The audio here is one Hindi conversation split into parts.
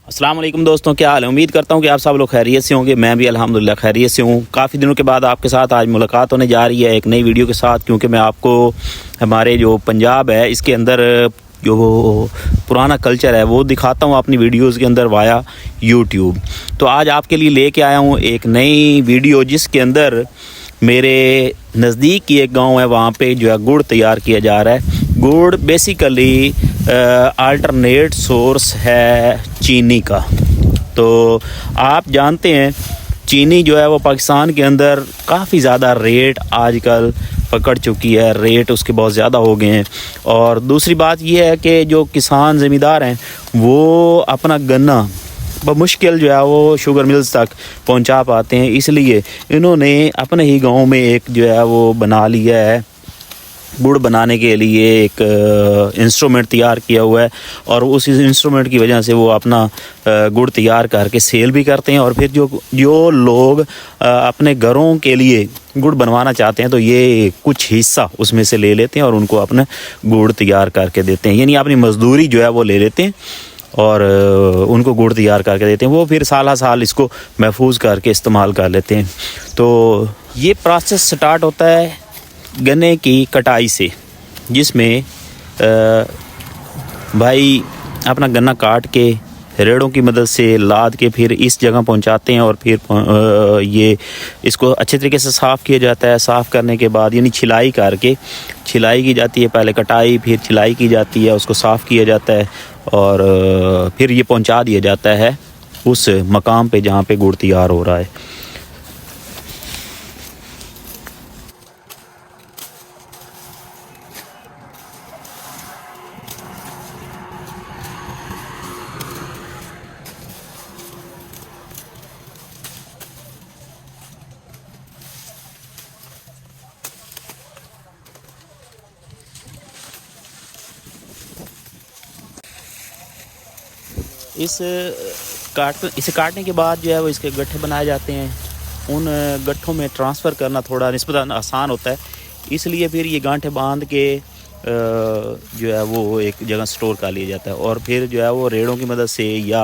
अस्सलाम वालेकुम दोस्तों, क्या हाल है। उम्मीद करता हूँ कि आप सब लोग खैरियत से होंगे। मैं भी अल्हम्दुलिल्लाह खैरियत से हूँ। काफ़ी दिनों के बाद आपके साथ आज मुलाकात होने जा रही है एक नई वीडियो के साथ, क्योंकि मैं आपको हमारे जो पंजाब है इसके अंदर जो पुराना कल्चर है वो दिखाता हूँ अपनी वीडियोज़ के अंदर वाया यूट्यूब। तो आज आपके लिए लेके आया हूँ एक नई वीडियो जिसके अंदर मेरे नज़दीक की एक गांव है, वहाँ पे जो है गुड़ तैयार किया जा रहा है। गुड़ बेसिकली अल्टरनेट सोर्स है चीनी का। तो आप जानते हैं चीनी जो है वो पाकिस्तान के अंदर काफ़ी ज़्यादा रेट आजकल पकड़ चुकी है, रेट उसके बहुत ज़्यादा हो गए हैं। और दूसरी बात यह है कि जो किसान ज़मींदार हैं वो अपना गन्ना बमुश्किल जो है वो शुगर मिल्स तक पहुंचा पाते हैं, इसलिए इन्होंने अपने ही गांव में एक जो है वो बना लिया है, गुड़ बनाने के लिए एक इंस्ट्रूमेंट तैयार किया हुआ है। और उस इंस्ट्रूमेंट की वजह से वो अपना गुड़ तैयार करके सेल भी करते हैं। और फिर जो लोग अपने घरों के लिए गुड़ बनवाना चाहते हैं तो ये कुछ हिस्सा उसमें से ले लेते हैं और उनको अपना गुड़ तैयार करके देते हैं, यानी अपनी मजदूरी जो है वो ले लेते हैं और उनको गुड़ तैयार करके देते हैं। वो फिर साल साल इसको महफूज करके इस्तेमाल कर लेते हैं। तो ये प्रोसेस स्टार्ट होता है गन्ने की कटाई से, जिसमें भाई अपना गन्ना काट के रेड़ों की मदद से लाद के फिर इस जगह पहुंचाते हैं और फिर ये इसको अच्छे तरीके से साफ़ किया जाता है। साफ़ करने के बाद यानी छिलाई करके छिलाई की जाती है, पहले कटाई फिर छिलाई की जाती है, उसको साफ़ किया जाता है और फिर ये पहुंचा दिया जाता है उस मकाम पे जहाँ पे गुड़ तैयार हो रहा है। इसे काटने के बाद जो है वो इसके गट्ठे बनाए जाते हैं। उन गट्ठों में ट्रांसफ़र करना थोड़ा निस्बतन आसान होता है, इसलिए फिर ये गांठें बांध के जो है वो एक जगह स्टोर कर लिया जाता है और फिर जो है वो रेड़ों की मदद से या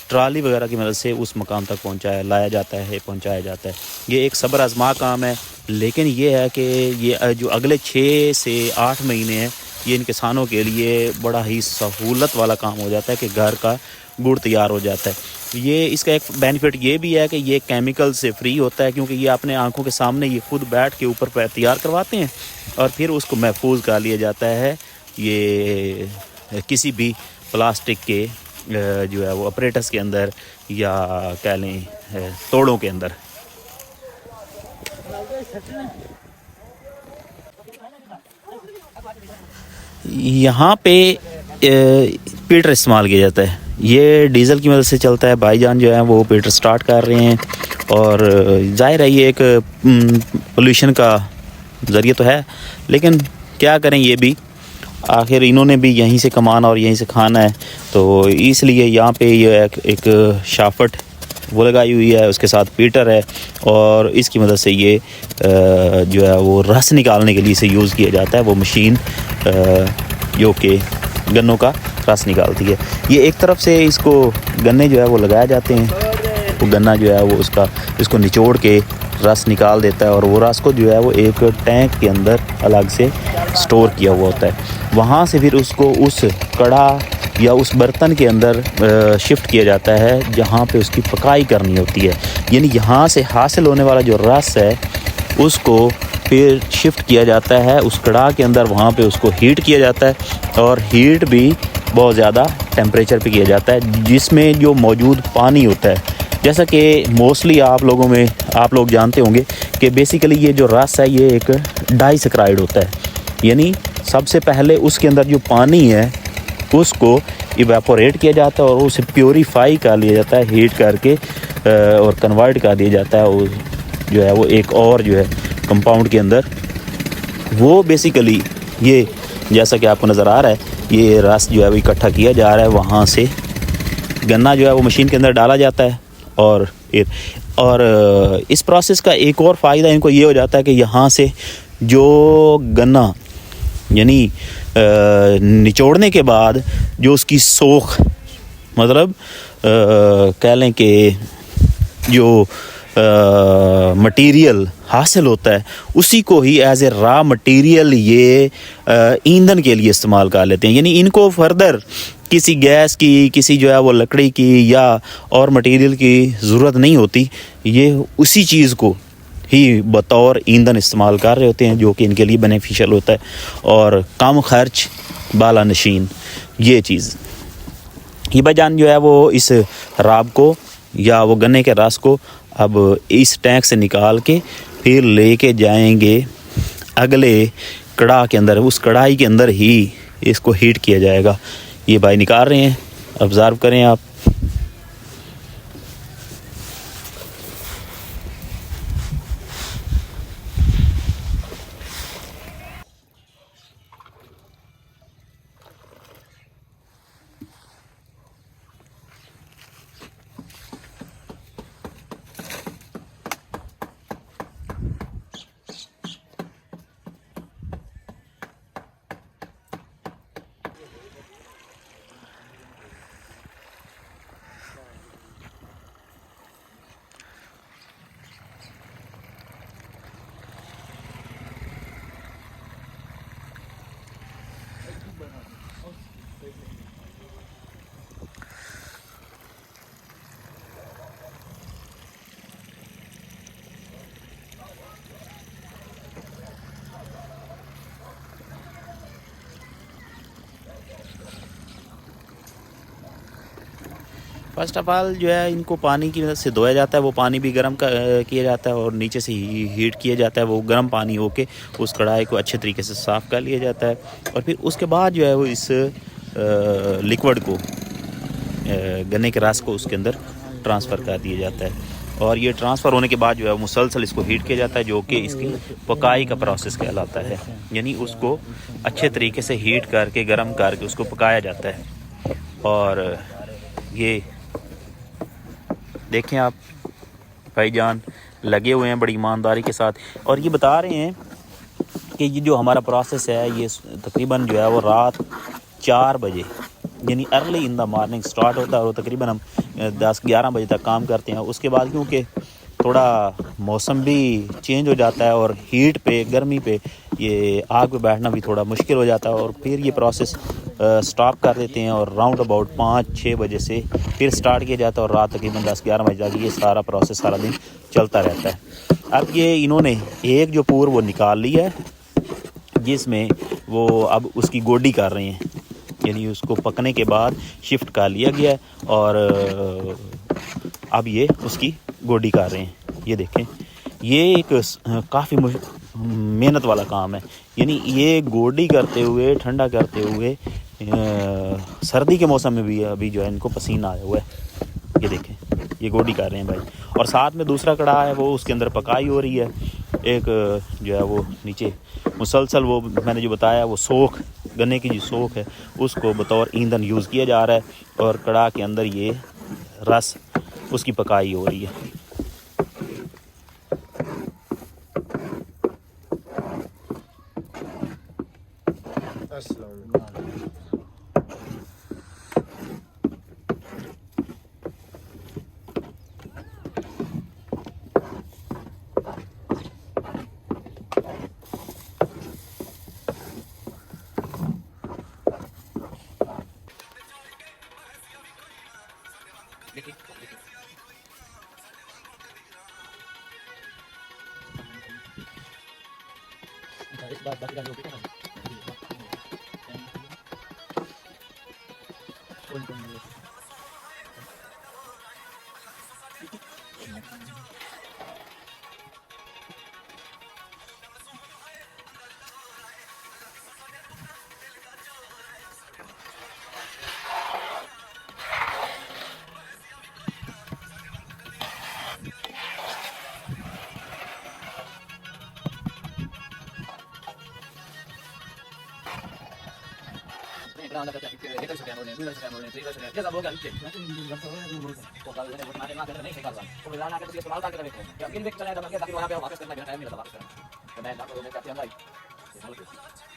ट्राली वगैरह की मदद से उस मकाम तक पहुंचाया जाता है। ये एक सब्र आज़मा काम है, लेकिन ये है कि ये जो अगले 6 से 8 महीने हैं ये इन किसानों के लिए बड़ा ही सहूलत वाला काम हो जाता है कि घर का गुड़ तैयार हो जाता है। ये इसका एक बेनिफिट ये भी है कि ये केमिकल से फ्री होता है, क्योंकि ये अपने आंखों के सामने ये खुद बैठ के ऊपर पर तैयार करवाते हैं और फिर उसको महफूज कर लिया जाता है ये किसी भी प्लास्टिक के जो है वो ऑपरेटर्स के अंदर या कह लें तोड़ों के अंदर। यहाँ पे पीटर इस्तेमाल किया जाता है, ये डीज़ल की मदद से चलता है। भाईजान जो है वो पीटर स्टार्ट कर रहे हैं और जाहिर है ये एक पोल्यूशन का ज़रिए तो है, लेकिन क्या करें, ये भी आखिर इन्होंने भी यहीं से कमाना और यहीं से खाना है, तो इसलिए यहाँ पे ये एक शाफट वो लगाई हुई है, उसके साथ पीटर है और इसकी मदद से ये जो है वो रस निकालने के लिए इसे यूज़ किया जाता है। वो मशीन जो कि गन्नों का रस निकालती है। ये एक तरफ से इसको गन्ने जो है वो लगाए जाते हैं, वो गन्ना जो है वो इसको निचोड़ के रस निकाल देता है और वो रस को जो है वो एक टैंक के अंदर अलग से स्टोर किया हुआ होता है। वहाँ से फिर उसको उस कड़ा या उस बर्तन के अंदर शिफ्ट किया जाता है जहाँ पे उसकी पकाई करनी होती है, यानी यहाँ से हासिल होने वाला जो रस है उसको फिर शिफ्ट किया जाता है उस कड़ा के अंदर, वहाँ पे उसको हीट किया जाता है और हीट भी बहुत ज़्यादा टेम्परेचर पे किया जाता है, जिसमें जो मौजूद पानी होता है, जैसा कि मोस्टली आप लोग जानते होंगे कि बेसिकली ये जो रस है ये एक डाइसैकराइड होता है, यानी सबसे पहले उसके अंदर जो पानी है उसको इवेपोरेट किया जाता है और उसे प्योरीफाई कर लिया जाता है हीट करके और कन्वर्ट कर दिया जाता है वो जो है वो एक और जो है कंपाउंड के अंदर। वो बेसिकली ये जैसा कि आपको नज़र आ रहा है ये रस जो है वो इकट्ठा किया जा रहा है, वहाँ से गन्ना जो है वो मशीन के अंदर डाला जाता है और इस प्रोसेस का एक और फ़ायदा इनको ये हो जाता है कि यहाँ से जो गन्ना यानी निचोड़ने के बाद जो उसकी सोख मतलब कह लें कि जो मटेरियल हासिल होता है उसी को ही एज ए रॉ मटेरियल ये ईंधन के लिए इस्तेमाल कर लेते हैं। यानी इनको फर्दर किसी गैस की, किसी जो है वो लकड़ी की या और मटेरियल की ज़रूरत नहीं होती। ये उसी चीज़ को ही बतौर ईंधन इस्तेमाल कर रहे होते हैं, जो कि इनके लिए बेनिफिशियल होता है और कम खर्च बाला नशीन ये चीज़। ये भाईजान जो है वो इस राब को या वो गन्ने के रस को अब इस टैंक से निकाल के फिर लेके जाएंगे अगले कढ़ाई के अंदर। उस कढ़ाई के अंदर ही इसको हीट किया जाएगा। ये भाई निकाल रहे हैं, ऑब्ज़र्व करें आप। फर्स्ट ऑफ ऑल जो है इनको पानी की मदद से धोया जाता है। वो पानी भी गर्म किया जाता है और नीचे से हीट किया जाता है। वो गर्म पानी होके उस कढ़ाई को अच्छे तरीके से साफ़ कर लिया जाता है और फिर उसके बाद जो है वो इस लिक्विड को, गन्ने के रस को उसके अंदर ट्रांसफ़र कर दिया जाता है। और ये ट्रांसफ़र होने के बाद जो है मुसलसल इसको हीट किया जाता है, जो कि इसकी पकाई का प्रोसेस कहलाता है। यानी उसको अच्छे तरीके से हीट करके, गर्म करके उसको पकाया जाता है। और ये देखें आप भाईजान लगे हुए हैं बड़ी ईमानदारी के साथ और ये बता रहे हैं कि ये जो हमारा प्रोसेस है ये तकरीबन जो है वो रात 4 बजे यानी early in the morning start होता है और तकरीबन हम 10-11 बजे तक काम करते हैं। उसके बाद क्योंकि थोड़ा मौसम भी चेंज हो जाता है और हीट पे, गर्मी पे ये आग पे बैठना भी थोड़ा मुश्किल हो जाता है और फिर ये प्रोसेस स्टॉप कर देते हैं और राउंड अबाउट 5-6 बजे से फिर स्टार्ट किया जाता है और रात तकरीबन 10-11 बजे तक ये सारा प्रोसेस सारा दिन चलता रहता है। अब ये इन्होंने एक जो पूर वो निकाल ली है जिसमें वो अब उसकी गोडी कर रहे हैं, यानी उसको पकने के बाद शिफ्ट कर लिया गया है और अब ये उसकी गोडी कर रहे हैं। ये देखें, ये एक काफ़ी मेहनत वाला काम है। यानी ये गोडी करते हुए, ठंडा करते हुए सर्दी के मौसम में भी अभी जो है इनको पसीना आया हुआ है। ये देखें, ये गोडी कर रहे हैं भाई। और साथ में दूसरा कढ़ा है वो उसके अंदर पकाई हो रही है। एक जो है वो नीचे मुसलसल वो मैंने जो बताया वो सोख, गन्ने की जो सोख है उसको बतौर ईंधन यूज़ किया जा रहा है और कढ़ा के अंदर ये रस उसकी पकाई हो रही है।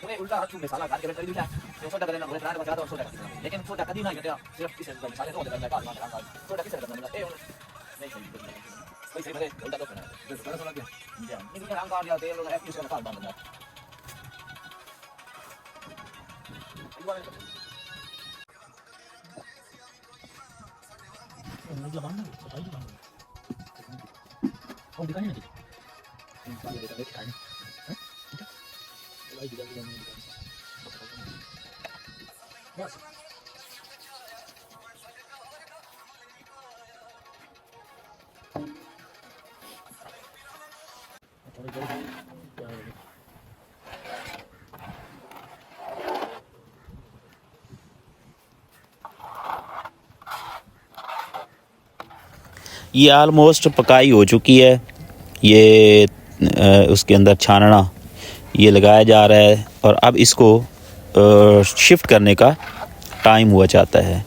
तुम्हें उल्टा हाथ छूटे साला घर के बैठ कर दिया जो सोटा करे ना बोले प्राण बचा दो सोटा लेकिन सोटा कभी ना कहते सिर्फ इसे साले तो होता है काल मार रहा सोटा किसे करना मतलब ए नहीं सही कोई सही बोले उल्टा तो करना जो सोटा सोटा क्या नहीं काम कर दिया तेल लोग एफ का काल बंद नहीं जो मानना सफाई की मानना और दिखाने नहीं साले देखा देख खाने भाई दिखा बस ये ऑलमोस्ट पकाई हो चुकी है। ये उसके अंदर छानना ये लगाया जा रहा है और अब इसको शिफ्ट करने का टाइम हुआ चाहता है,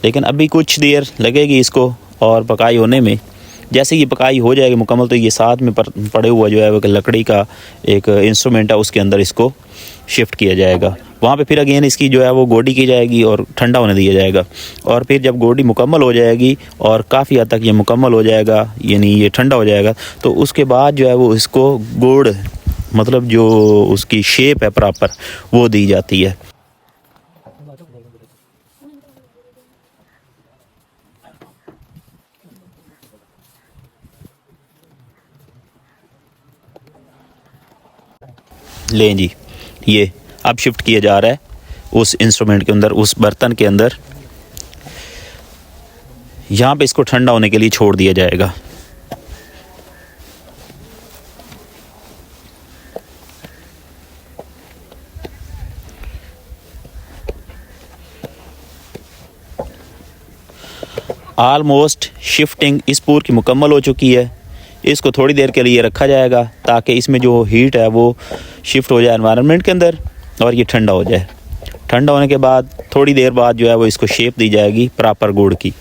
लेकिन अभी कुछ देर लगेगी इसको और पकाई होने में। जैसे ये पकाई हो जाएगी मुकम्मल तो ये साथ में पड़े हुआ जो है वो लकड़ी का एक इंस्ट्रूमेंट है उसके अंदर इसको शिफ्ट किया जाएगा। वहाँ पे फिर अगेन इसकी जो है वो गोडी की जाएगी और ठंडा होने दिया जाएगा। और फिर जब गोडी मुकम्मल हो जाएगी और काफ़ी हद तक ये मुकम्मल हो जाएगा यानी ये ठंडा हो जाएगा तो उसके बाद जो है वो इसको गुड़ मतलब जो उसकी शेप है प्रॉपर वो दी जाती है। लें जी, ये अब शिफ्ट किया जा रहा है उस इंस्ट्रूमेंट के अंदर, उस बर्तन के अंदर। यहाँ पे इसको ठंडा होने के लिए छोड़ दिया जाएगा। ऑलमोस्ट शिफ्टिंग इस पूर की मुकम्मल हो चुकी है। इसको थोड़ी देर के लिए रखा जाएगा ताकि इसमें जो हीट है वो शिफ्ट हो जाए एनवायरनमेंट के अंदर और ये ठंडा हो जाए। ठंडा होने के बाद थोड़ी देर बाद जो है वो इसको शेप दी जाएगी प्रॉपर गुड़ की।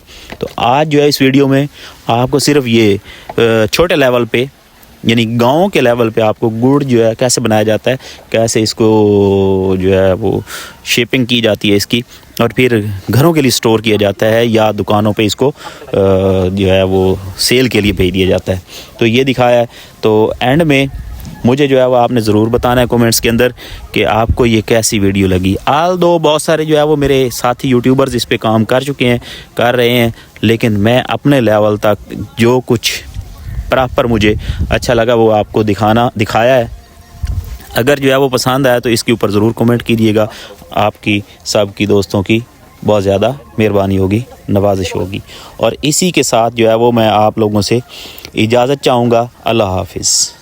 तो आज जो है इस वीडियो में आपको सिर्फ ये छोटे लेवल पे यानी गांव के लेवल पे आपको गुड़ जो है कैसे बनाया जाता है, कैसे इसको जो है वो शेपिंग की जाती है इसकी और फिर घरों के लिए स्टोर किया जाता है या दुकानों पे इसको जो है वो सेल के लिए भेज दिया जाता है। तो ये दिखाया है। तो एंड में मुझे जो है वो आपने ज़रूर बताना है कमेंट्स के अंदर कि आपको ये कैसी वीडियो लगी। आल दो बहुत सारे जो है वो मेरे साथी यूट्यूबर्स इस पे काम कर चुके हैं, कर रहे हैं, लेकिन मैं अपने लेवल तक जो कुछ प्रॉपर मुझे अच्छा लगा वो आपको दिखाया है। अगर जो है वो पसंद आया तो इसके ऊपर ज़रूर कमेंट कीजिएगा। आपकी सबकी दोस्तों की बहुत ज़्यादा मेहरबानी होगी, नवाजिश होगी। और इसी के साथ जो है वो मैं आप लोगों से इजाज़त चाहूँगा। अल्लाह हाफिज़।